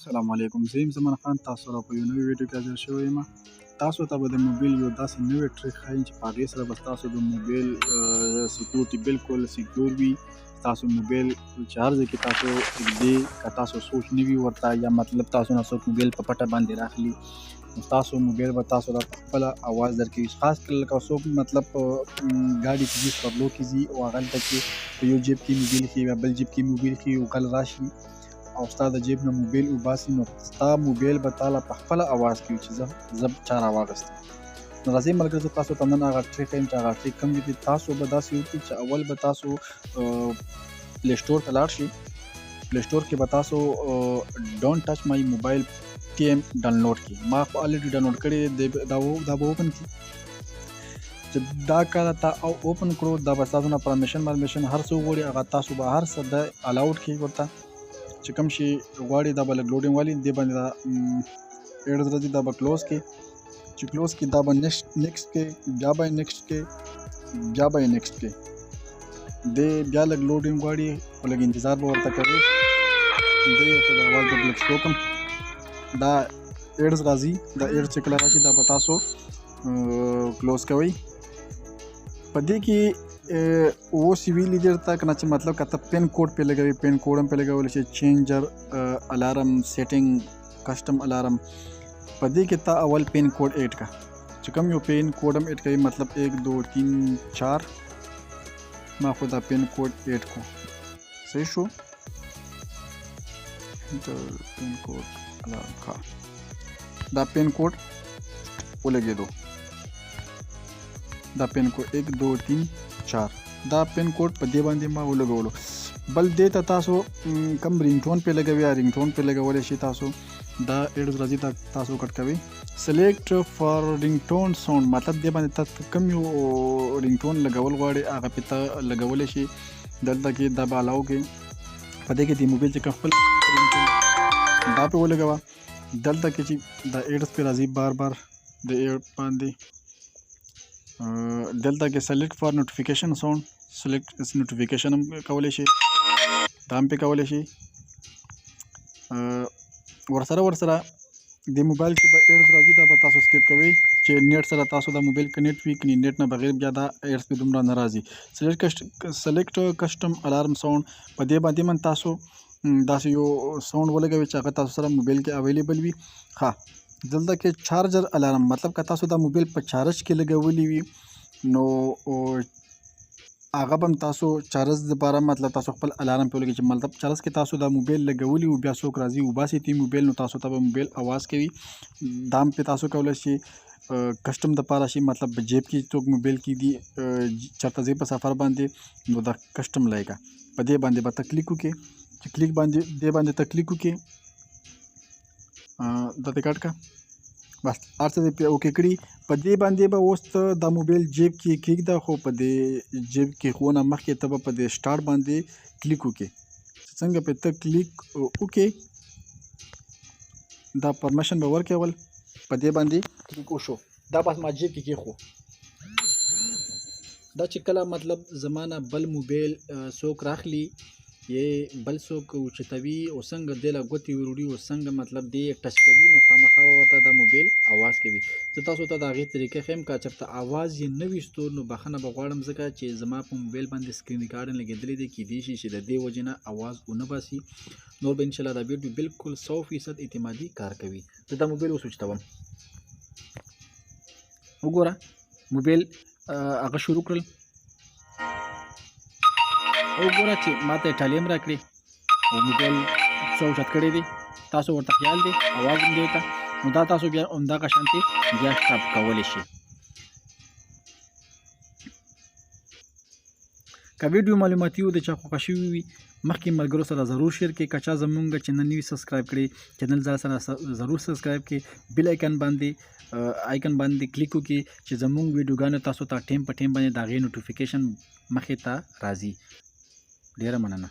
السلام علیکم، زه یم زمان خان. تاسو سره په یو نوې ویډیو کې حاضر شوی یم. تاسو ته به د موبایل یو داسې نوی ټریک ښایم چې په هغې سره به ستاسو د موبایل سکیورټي بالکل سکیور وي. ستاسو موبایل چې هر ځای کې تاسو ږدي، که تاسو سوچ نه وي ورته، یا مطلب تاسو نه څوک موبایل په پټه باندې راخلي، نو ستاسو موبایل به تاسو ته په خپله اواز درکوي. خاص کر لکه څوک مطلب په ګاډي کې ځي، سپرلو کې ځي، او هغلته کې په یو جیب کې موبایل ښي یا بل جیب کې موبایل ښي، یو غل راشي او ستا د جیب نه موبایل وباسي، نو ستا موبایل به تاله په خپله اواز کوي چې زه چا راواغستی. نو راځئ ملګرو، زه تاسو ته نن هغه ټریک ښیم چې هغه ټریک کوم دي. تاسو به داسې وکړئ چې اول به تاسو پلی سټور ته لاړ شئ. پلی سټور کې به تاسو ډونټ ټچ مای موبایل ټي ایم ډاونلوډ کړئ. ما خو الریډي ډاونلوډ کړی دی، دا به اوپن کړي. چې دا کله تا اوپن کړو، دا به ستاسو نه پرمیشن هر څه وغواړي، هغه تاسو به هر څه د الاؤډ کړئ ورته. چې کوم شي غواړي دا به لږ لوډینګ والي، دې باندې دا ایډز راځي، دا به کلوز کړئ. چې کلوز کړئ، دا به نیکسټ کړئ، بیا به یې نیکسټ کړئ، بیا به یې نیکسټ کړئ. دې بیا لږ لوډینګ غواړي او لږ انتظار به ورته کوئ. دې ورته د اواز به لږ سلو کړم. دا ایډز راځي، دا ایډز چې کله راشي دا به تاسو کلوز کوئ. په دې کې اوس یې ویلي دي درته که نه چې مطلب که ته پین کوډ پې لګوي، پین کوډ هم پې لګولی شي، چینجر الارم سیټینګ کسټم الارم. په دې کې ته اول پین کوډ ایډ کړه. چې کوم یو پین کوډ هم ایډ کوي، مطلب 1 2 3 4. ما خو دا پین کوډ ایډ کړو، صحیح شو. پین کوډ الارم ښه، دا پین کوډ ولګېدو. دا پین کوډ 1 2 3 4، دا پین کوډ په دې باندې ما ولګولو. بل دې ته تاسو کم رینګ ټون پې لګوي، یا رینګ ټون پې لګولی شي تاسو. دا ایډز راځي، دا تاسو کټ کوئ. سلیکټ فار رینګ ټون ساوند، مطلب دې باندې ته کوم یو رینګ ټون لګول غواړې هغه پې ته لګولی شي. دلته کې دا به الاو کړئ. په دې کې د موبایل چې کوم خپل رینګ ټون دا پې ولګوه. دلته کې چې دا ایډز پې راځي بار بار د ایډ باندې، دلته کې سلیکټ فار نوټیفیکیشن ساوند، سلیکټ نوټیفیکیشن هم کولی شي، دا هم پې کولی شي. ورسره د موبایل کې به ایډز راځي، دا به تاسو سکیپ کوئ. چې نیټ سره تاسو دا موبایل کنیکټ وي، کني نیټ نه بغیر بیا دا ایډز پې دومره نه راځي. سلیکټ کسټم الارم ساوند، په دې باندې من تاسو داسې یو ساوند ولګوئ چې هغه تاسو سره موبایل کې اویلیبل وي. ښه، دلته کې چارجر الارم، مطلب که تاسو دا موبایل په چارج کې لګولی وي، نو هغه به هم تاسو چارج دپاره مطلب تاسو خپل الارم پې ولګوئ. چې مطلب چارج کې تاسو دا موبایل لګولی وي، بیا څوک راځي وباسي تی موبایل، نو تاسو ته به موبایل اواز کوي. دا هم پې تاسو کولی شي. کسټم دپاره شي، مطلب په جیب کې څوک موبایل کږدي، چېرته ځئ په سفر باندې، نو دا کسټم لایکه په دې باندې به ته کلیک وکړې. چې کلیک باندې دې باندې ته کلیک وکړې، دا دې کټ کړه، بس هر څه دې پې اوکې کړي. په دې باندې به اوس ته دا موبایل جیب کې کېږده، خو په دې جیب کې ښوونه مخکې ته به په دې سټارټ باندې کلیک وکړې. چې څنګه پې ته کلیک وکړې، دا پرمیشن به ورکړې. اول په دې باندې کلیک وشو، دا بس ما جیب کې کېښو. دا چې کله مطلب زما نه بل موبایل څوک راخلي، یې بل څوک اوچتوي او څنګه دې له ګوتې وروړي او څنګه مطلب دې ټچ کوي، نو خامخا به ورته دا موبایل اواز کوي. زه تاسو ته د هغې طریقې ښیم، که چېرته اواز یې نه ویستو نو بښنه به غواړم، ځکه چې زما په موبایل باندې سکرین ریکارډینګ لګېدلی دی، کیدای شي چې د دې وجې نه اواز ونه باسي. نور به انشاءالله دا ویډیو بالکل 100% اعتمادي کار کوي. زه دا موبایل اوس وچتوم. وګوره موبایل هغه شروع کړل، او ګوره چې ما ته یې ټالۍ هم راکړې او موبایل څه اوچت کړی دی. تاسو ورته خیال دی اواز هم دی ورته، نو دا تاسو بیا همدغه شانتې بیا سټاپ کولی شئ. که ویډیو معلوماتي و، د چا خوښه شوي وي، مخکې ملګرو سره ضرور شیر کړئ. که چا زمونږ چینل نوي سبسکرایب کړئ، چینل سره ضرور سبسکرایب کړئ. بیل آیکن باندې کلیک وکړئ چې زمونږ ویډیوګانو تاسو ته ټیم په ټیم باندې د هغې نوټیفیکیشن مخې ته راځي. ډېره مننه.